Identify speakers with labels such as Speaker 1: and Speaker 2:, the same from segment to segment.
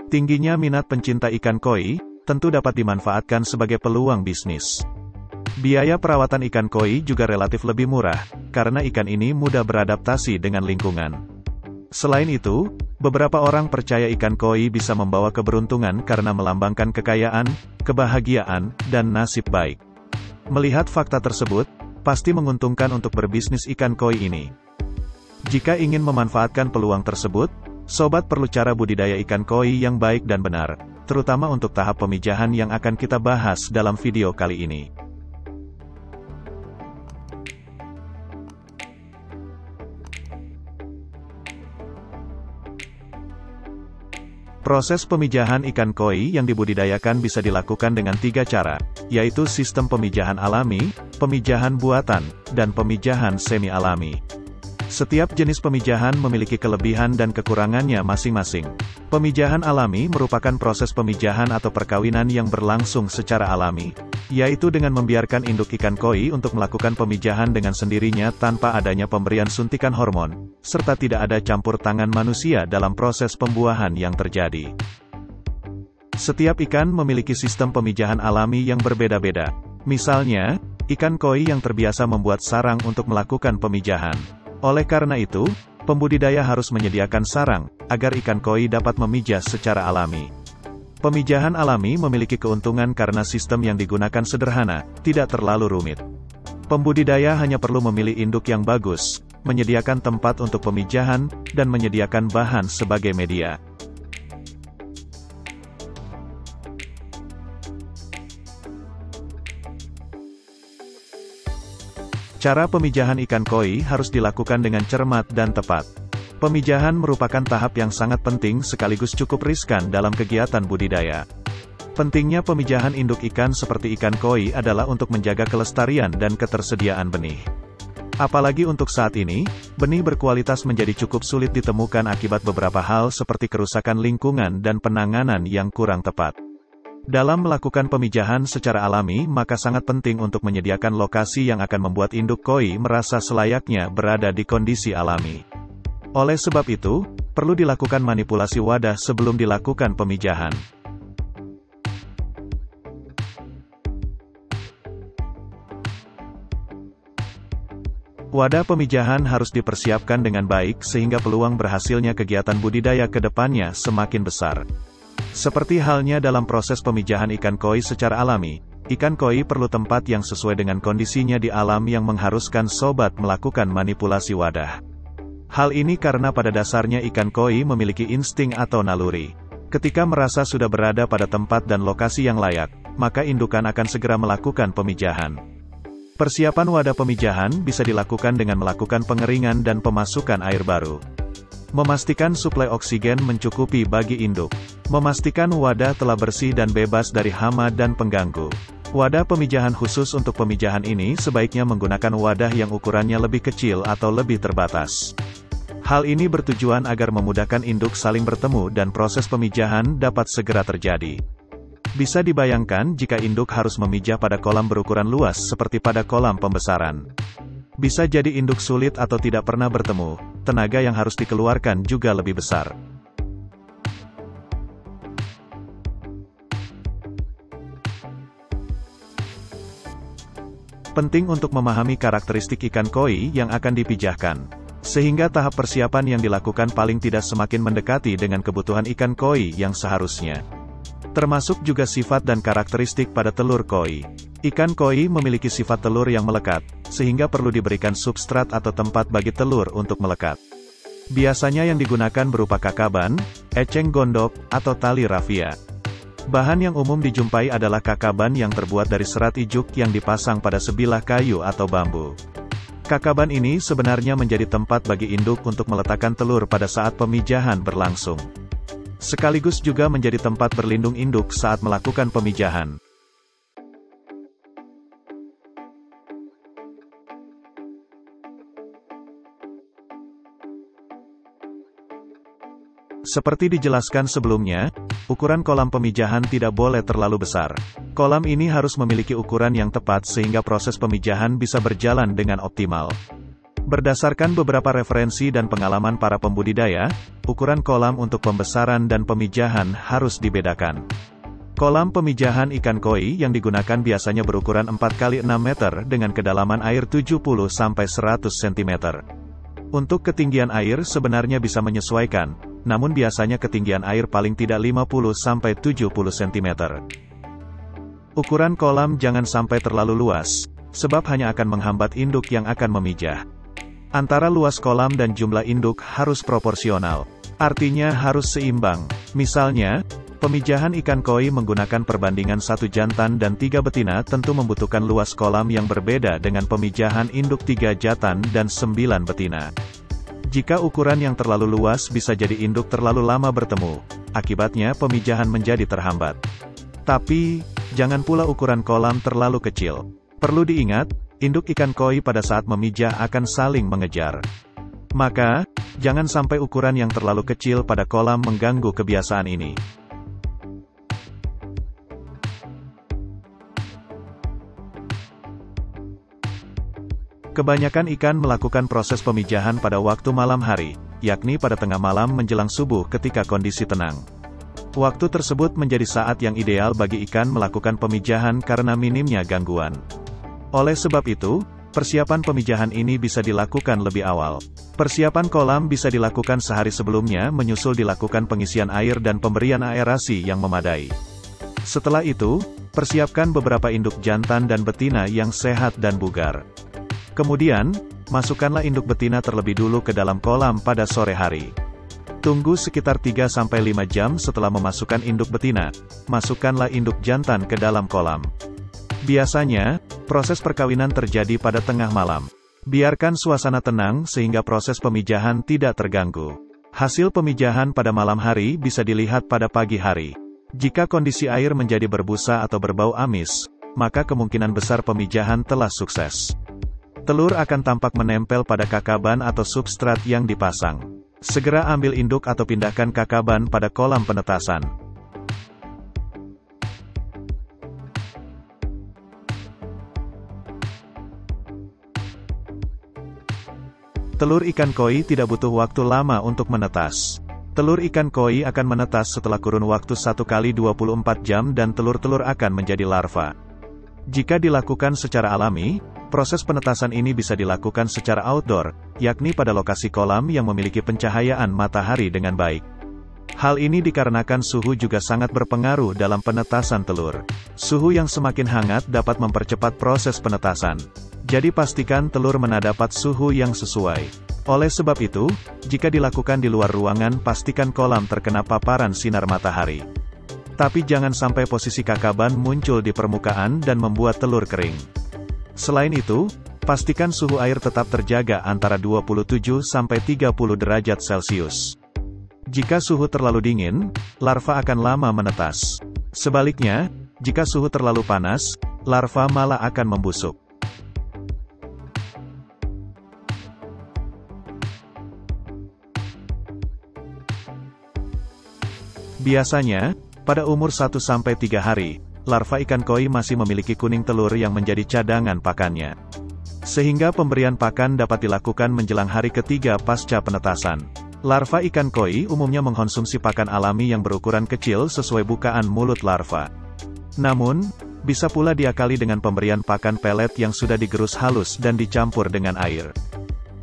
Speaker 1: Tingginya minat pencinta ikan koi, tentu dapat dimanfaatkan sebagai peluang bisnis. Biaya perawatan ikan koi juga relatif lebih murah, karena ikan ini mudah beradaptasi dengan lingkungan. Selain itu, beberapa orang percaya ikan koi bisa membawa keberuntungan karena melambangkan kekayaan, kebahagiaan, dan nasib baik. Melihat fakta tersebut, pasti menguntungkan untuk berbisnis ikan koi ini. Jika ingin memanfaatkan peluang tersebut, sobat perlu cara budidaya ikan koi yang baik dan benar, terutama untuk tahap pemijahan yang akan kita bahas dalam video kali ini. Proses pemijahan ikan koi yang dibudidayakan bisa dilakukan dengan 3 cara, yaitu sistem pemijahan alami, pemijahan buatan, dan pemijahan semi-alami. Setiap jenis pemijahan memiliki kelebihan dan kekurangannya masing-masing. Pemijahan alami merupakan proses pemijahan atau perkawinan yang berlangsung secara alami, yaitu dengan membiarkan induk ikan koi untuk melakukan pemijahan dengan sendirinya tanpa adanya pemberian suntikan hormon, serta tidak ada campur tangan manusia dalam proses pembuahan yang terjadi. Setiap ikan memiliki sistem pemijahan alami yang berbeda-beda. Misalnya, ikan koi yang terbiasa membuat sarang untuk melakukan pemijahan. Oleh karena itu, pembudidaya harus menyediakan sarang, agar ikan koi dapat memijah secara alami. Pemijahan alami memiliki keuntungan karena sistem yang digunakan sederhana, tidak terlalu rumit. Pembudidaya hanya perlu memilih induk yang bagus, menyediakan tempat untuk pemijahan, dan menyediakan bahan sebagai media. Cara pemijahan ikan koi harus dilakukan dengan cermat dan tepat. Pemijahan merupakan tahap yang sangat penting sekaligus cukup riskan dalam kegiatan budidaya. Pentingnya pemijahan induk ikan seperti ikan koi adalah untuk menjaga kelestarian dan ketersediaan benih. Apalagi untuk saat ini, benih berkualitas menjadi cukup sulit ditemukan akibat beberapa hal seperti kerusakan lingkungan dan penanganan yang kurang tepat. Dalam melakukan pemijahan secara alami, maka sangat penting untuk menyediakan lokasi yang akan membuat induk koi merasa selayaknya berada di kondisi alami. Oleh sebab itu, perlu dilakukan manipulasi wadah sebelum dilakukan pemijahan. Wadah pemijahan harus dipersiapkan dengan baik sehingga peluang berhasilnya kegiatan budidaya ke depannya semakin besar. Seperti halnya dalam proses pemijahan ikan koi secara alami, ikan koi perlu tempat yang sesuai dengan kondisinya di alam yang mengharuskan sobat melakukan manipulasi wadah. Hal ini karena pada dasarnya ikan koi memiliki insting atau naluri. Ketika merasa sudah berada pada tempat dan lokasi yang layak, maka indukan akan segera melakukan pemijahan. Persiapan wadah pemijahan bisa dilakukan dengan melakukan pengeringan dan pemasukan air baru. Memastikan suplai oksigen mencukupi bagi induk. Memastikan wadah telah bersih dan bebas dari hama dan pengganggu. Wadah pemijahan khusus untuk pemijahan ini sebaiknya menggunakan wadah yang ukurannya lebih kecil atau lebih terbatas. Hal ini bertujuan agar memudahkan induk saling bertemu dan proses pemijahan dapat segera terjadi. Bisa dibayangkan jika induk harus memijah pada kolam berukuran luas seperti pada kolam pembesaran. Bisa jadi induk sulit atau tidak pernah bertemu, tenaga yang harus dikeluarkan juga lebih besar. Penting untuk memahami karakteristik ikan koi yang akan dipijahkan, sehingga tahap persiapan yang dilakukan paling tidak semakin mendekati dengan kebutuhan ikan koi yang seharusnya. Termasuk juga sifat dan karakteristik pada telur koi. Ikan koi memiliki sifat telur yang melekat, sehingga perlu diberikan substrat atau tempat bagi telur untuk melekat. Biasanya yang digunakan berupa kakaban, eceng gondok, atau tali rafia. Bahan yang umum dijumpai adalah kakaban yang terbuat dari serat ijuk yang dipasang pada sebilah kayu atau bambu. Kakaban ini sebenarnya menjadi tempat bagi induk untuk meletakkan telur pada saat pemijahan berlangsung. Sekaligus juga menjadi tempat berlindung induk saat melakukan pemijahan. Seperti dijelaskan sebelumnya, ukuran kolam pemijahan tidak boleh terlalu besar. Kolam ini harus memiliki ukuran yang tepat sehingga proses pemijahan bisa berjalan dengan optimal. Berdasarkan beberapa referensi dan pengalaman para pembudidaya, ukuran kolam untuk pembesaran dan pemijahan harus dibedakan. Kolam pemijahan ikan koi yang digunakan biasanya berukuran 4 x 6 meter dengan kedalaman air 70-100 cm. Untuk ketinggian air sebenarnya bisa menyesuaikan, namun biasanya ketinggian air paling tidak 50-70 cm. Ukuran kolam jangan sampai terlalu luas, sebab hanya akan menghambat induk yang akan memijah. Antara luas kolam dan jumlah induk harus proporsional. Artinya harus seimbang. Misalnya, pemijahan ikan koi menggunakan perbandingan 1 jantan dan 3 betina tentu membutuhkan luas kolam yang berbeda dengan pemijahan induk 3 jantan dan 9 betina. Jika ukuran yang terlalu luas bisa jadi induk terlalu lama bertemu, akibatnya pemijahan menjadi terhambat. Tapi, jangan pula ukuran kolam terlalu kecil. Perlu diingat, induk ikan koi pada saat memijah akan saling mengejar. Maka, jangan sampai ukuran yang terlalu kecil pada kolam mengganggu kebiasaan ini. Kebanyakan ikan melakukan proses pemijahan pada waktu malam hari, yakni pada tengah malam menjelang subuh ketika kondisi tenang. Waktu tersebut menjadi saat yang ideal bagi ikan melakukan pemijahan karena minimnya gangguan. Oleh sebab itu, persiapan pemijahan ini bisa dilakukan lebih awal. Persiapan kolam bisa dilakukan sehari sebelumnya menyusul dilakukan pengisian air dan pemberian aerasi yang memadai. Setelah itu, persiapkan beberapa induk jantan dan betina yang sehat dan bugar. Kemudian, masukkanlah induk betina terlebih dulu ke dalam kolam pada sore hari. Tunggu sekitar 3-5 jam setelah memasukkan induk betina, masukkanlah induk jantan ke dalam kolam. Biasanya, proses perkawinan terjadi pada tengah malam. Biarkan suasana tenang sehingga proses pemijahan tidak terganggu. Hasil pemijahan pada malam hari bisa dilihat pada pagi hari. Jika kondisi air menjadi berbusa atau berbau amis, maka kemungkinan besar pemijahan telah sukses. Telur akan tampak menempel pada kakaban atau substrat yang dipasang. Segera ambil induk atau pindahkan kakaban pada kolam penetasan. Telur ikan koi tidak butuh waktu lama untuk menetas. Telur ikan koi akan menetas setelah kurun waktu 1 kali 24 jam dan telur-telur akan menjadi larva. Jika dilakukan secara alami, proses penetasan ini bisa dilakukan secara outdoor, yakni pada lokasi kolam yang memiliki pencahayaan matahari dengan baik. Hal ini dikarenakan suhu juga sangat berpengaruh dalam penetasan telur. Suhu yang semakin hangat dapat mempercepat proses penetasan. Jadi pastikan telur mendapat suhu yang sesuai. Oleh sebab itu, jika dilakukan di luar ruangan pastikan kolam terkena paparan sinar matahari. Tapi jangan sampai posisi kakaban muncul di permukaan dan membuat telur kering. Selain itu, pastikan suhu air tetap terjaga antara 27-30 derajat Celcius. Jika suhu terlalu dingin, larva akan lama menetas. Sebaliknya, jika suhu terlalu panas, larva malah akan membusuk. Biasanya, pada umur 1-3 hari, larva ikan koi masih memiliki kuning telur yang menjadi cadangan pakannya. Sehingga pemberian pakan dapat dilakukan menjelang hari ketiga pasca penetasan. Larva ikan koi umumnya mengkonsumsi pakan alami yang berukuran kecil sesuai bukaan mulut larva. Namun, bisa pula diakali dengan pemberian pakan pelet yang sudah digerus halus dan dicampur dengan air.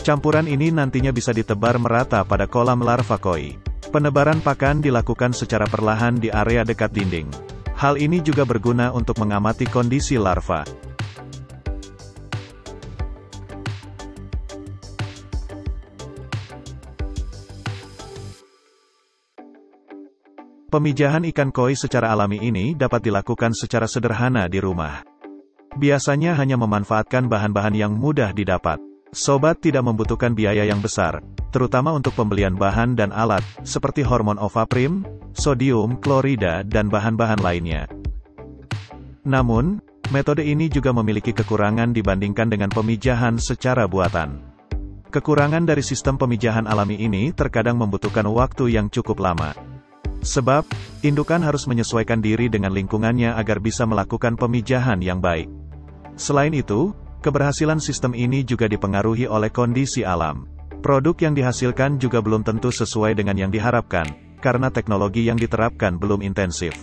Speaker 1: Campuran ini nantinya bisa ditebar merata pada kolam larva koi. Penebaran pakan dilakukan secara perlahan di area dekat dinding. Hal ini juga berguna untuk mengamati kondisi larva. Pemijahan ikan koi secara alami ini dapat dilakukan secara sederhana di rumah. Biasanya hanya memanfaatkan bahan-bahan yang mudah didapat. Sobat tidak membutuhkan biaya yang besar, terutama untuk pembelian bahan dan alat, seperti hormon ovaprim, sodium klorida dan bahan-bahan lainnya. Namun, metode ini juga memiliki kekurangan dibandingkan dengan pemijahan secara buatan. Kekurangan dari sistem pemijahan alami ini terkadang membutuhkan waktu yang cukup lama. Sebab, indukan harus menyesuaikan diri dengan lingkungannya agar bisa melakukan pemijahan yang baik. Selain itu, Keberhasilan sistem ini juga dipengaruhi oleh kondisi alam. Produk yang dihasilkan juga belum tentu sesuai dengan yang diharapkan, karena teknologi yang diterapkan belum intensif.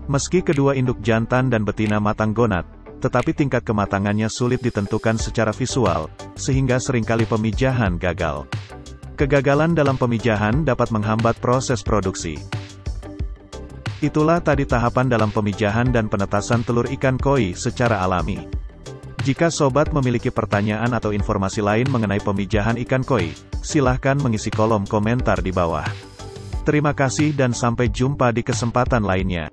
Speaker 1: Meski kedua induk jantan dan betina matang gonad, tetapi tingkat kematangannya sulit ditentukan secara visual, sehingga seringkali pemijahan gagal. Kegagalan dalam pemijahan dapat menghambat proses produksi. Itulah tadi tahapan dalam pemijahan dan penetasan telur ikan koi secara alami. Jika sobat memiliki pertanyaan atau informasi lain mengenai pemijahan ikan koi, silahkan mengisi kolom komentar di bawah. Terima kasih dan sampai jumpa di kesempatan lainnya.